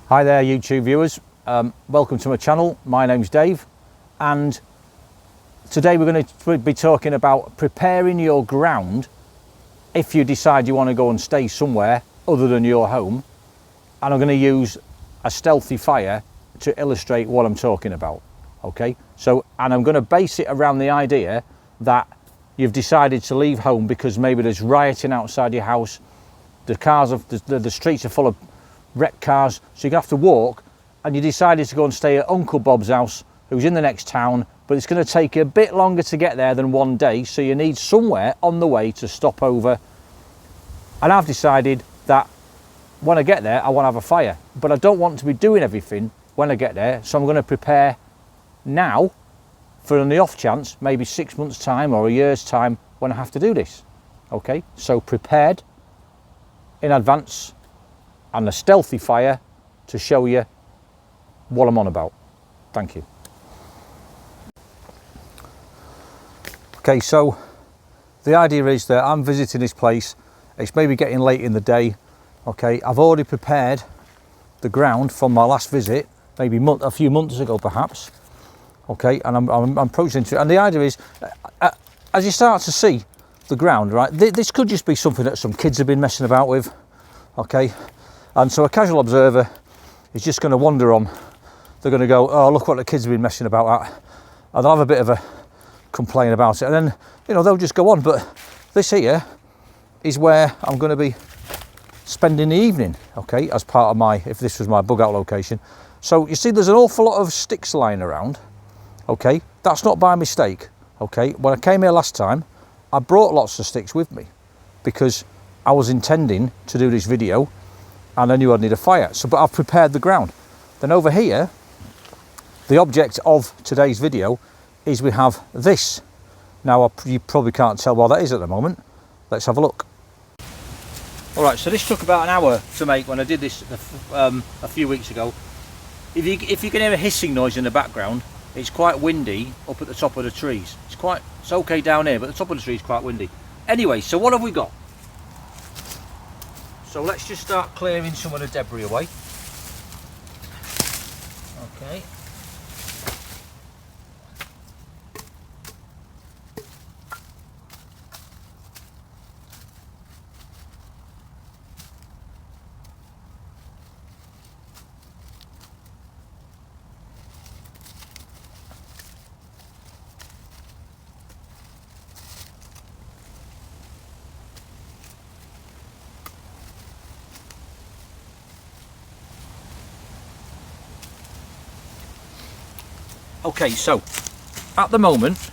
Hi there YouTube viewers, welcome to my channel. My name's Dave and today we're going to be talking about preparing your ground if you decide you want to go and stay somewhere other than your home, and I'm going to use a stealthy fire to illustrate what I'm talking about. Okay, so and I'm going to base it around the idea that you've decided to leave home because maybe there's rioting outside your house, the streets are full of wrecked cars, so you have to walk, and you decided to go and stay at Uncle Bob's house, who's in the next town, but it's going to take you a bit longer to get there than one day, so you need somewhere on the way to stop over. And I've decided that when I get there I want to have a fire, but I don't want to be doing everything when I get there, so I'm going to prepare now for on the off chance maybe 6 months time or a year's time when I have to do this. Okay, so prepared in advance and a stealthy fire to show you what I'm on about. Thank you. Okay, so the idea is that I'm visiting this place, it's maybe getting late in the day. Okay, I've already prepared the ground from my last visit, maybe a few months ago perhaps. Okay, and I'm approaching to it, and the idea is as you start to see the ground, right, this could just be something that some kids have been messing about with. Okay, and so a casual observer is just going to wander on. They're going to go, oh, look what the kids have been messing about at, and they'll have a bit of a complain about it, and then, you know, they'll just go on. But this here is where I'm going to be spending the evening, okay, as part of my, if this was my bug out location. So you see there's an awful lot of sticks lying around. Okay, that's not by mistake. Okay, when I came here last time I brought lots of sticks with me because I was intending to do this video and I knew I'd need a fire. So, but I've prepared the ground. Then over here, the object of today's video is we have this. Now you probably can't tell what that is at the moment. Let's have a look. All right, so this took about an hour to make when I did this a few weeks ago. If you can hear a hissing noise in the background, it's quite windy up at the top of the trees. It's okay down here, but the top of the tree is quite windy. Anyway, so what have we got? So let's just start clearing some of the debris away. Okay. Okay, so at the moment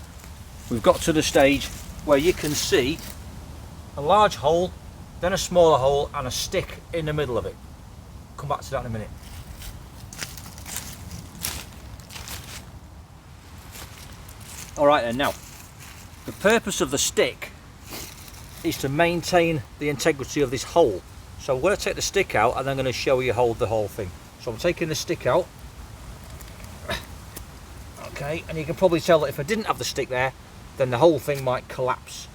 we've got to the stage where you can see a large hole, then a smaller hole and a stick in the middle of it. Come back to that in a minute. Alright then, now the purpose of the stick is to maintain the integrity of this hole. So I'm going to take the stick out and I'm going to show you hold the whole thing. So I'm taking the stick out. Okay, and you can probably tell that if I didn't have the stick there, then the whole thing might collapse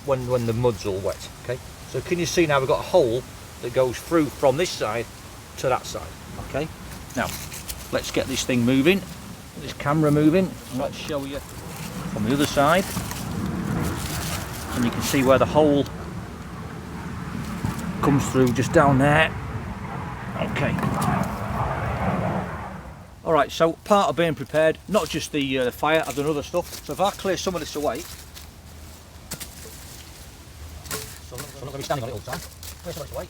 when the mud's all wet. Okay, so can you see now we've got a hole that goes through from this side to that side. Okay, now let's get this thing moving, this camera moving, and let's show you from the other side. And you can see where the hole comes through just down there. Okay. Alright, so part of being prepared, not just the fire, I've done other stuff. So if I clear some of this away, so I'm not going to be standing on it all the time, clear some of this away,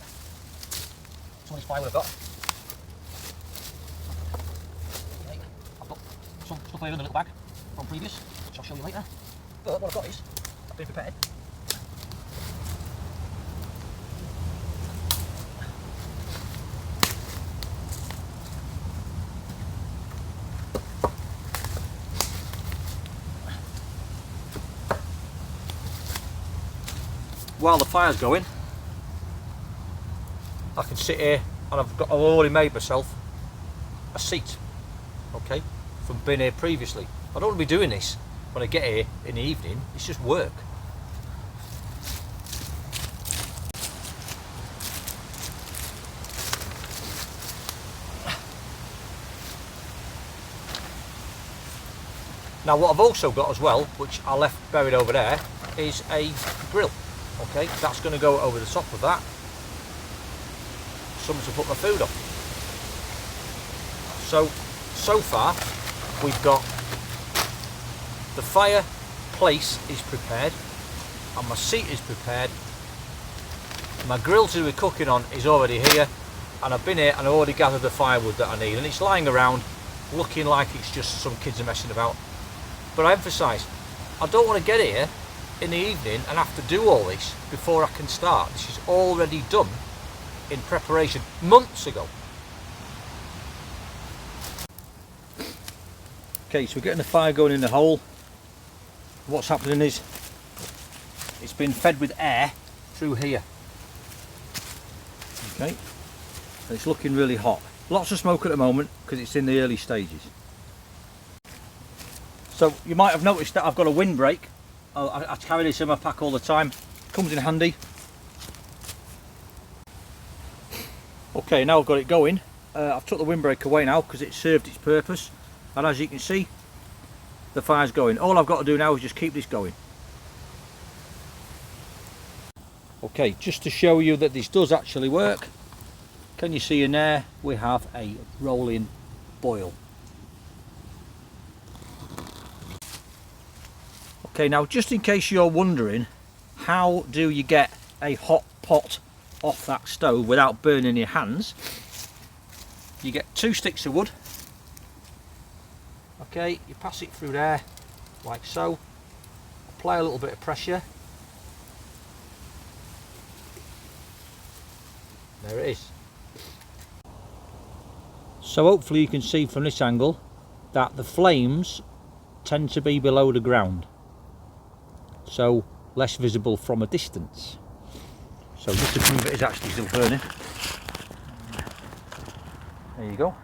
some of this firewood I've got. Okay. I've got some stuff here in the little bag from previous, which I'll show you later. But what I've got is, I've been prepared. While the fire's going, I can sit here and I've already made myself a seat, okay, from being here previously. I don't want to be doing this when I get here in the evening, it's just work. Now what I've also got as well, which I left buried over there, is a grill. Okay, that's going to go over the top of that. Something to put my food on. So far we've got the fireplace is prepared, and my seat is prepared. My grill to be cooking on is already here, and I've been here and I've already gathered the firewood that I need, and it's lying around looking like it's just some kids are messing about. But I emphasise, I don't want to get here in the evening and have to do all this before I can start. This is already done in preparation months ago. Okay, so we're getting the fire going in the hole. What's happening is it's been fed with air through here. Okay, and it's looking really hot. Lots of smoke at the moment because it's in the early stages. So you might have noticed that I've got a windbreak. I carry this in my pack all the time. Comes in handy. Okay, now I've got it going. I've took the windbreak away now because it served its purpose. And as you can see, the fire's going. All I've got to do now is just keep this going. Okay, just to show you that this does actually work, can you see in there we have a rolling boil. Okay, now just in case you're wondering, how do you get a hot pot off that stove without burning your hands? You get 2 sticks of wood. Okay, you pass it through there like so, apply a little bit of pressure. There it is. So hopefully you can see from this angle that the flames tend to be below the ground, so less visible from a distance. So just to prove it is actually still burning, there you go.